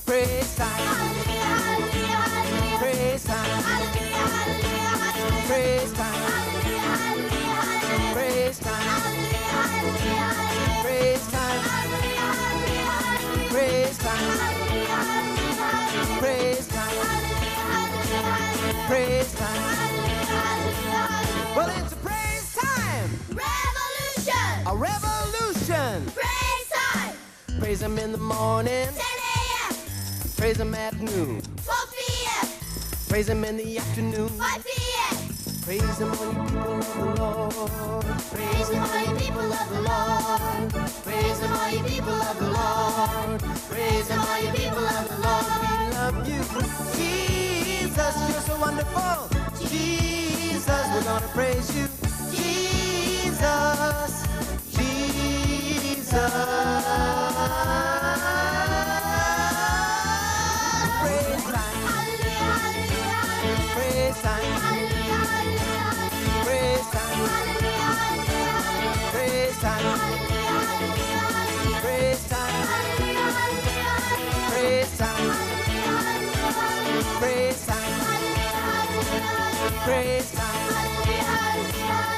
Praise time. Praise time. Praise time. Praise time. Praise time. Praise time. Praise time. Praise time. Well, it's a praise time. Revolution. A revolution. Praise time. Praise him in the morning. 10 a.m. Praise him at noon. 12 p.m. Praise him in the afternoon. 5 p.m. Praise him, all you people of the Lord. Praise him, all you people of the Lord. Praise him, all you people of the Lord. Praise him, all you people of the Lord. We love you, Jesus. You're so wonderful, Jesus. We're gonna praise you, Jesus, Jesus. Praise time, praise time, praise time, praise time, praise time, praise time, praise time, praise time.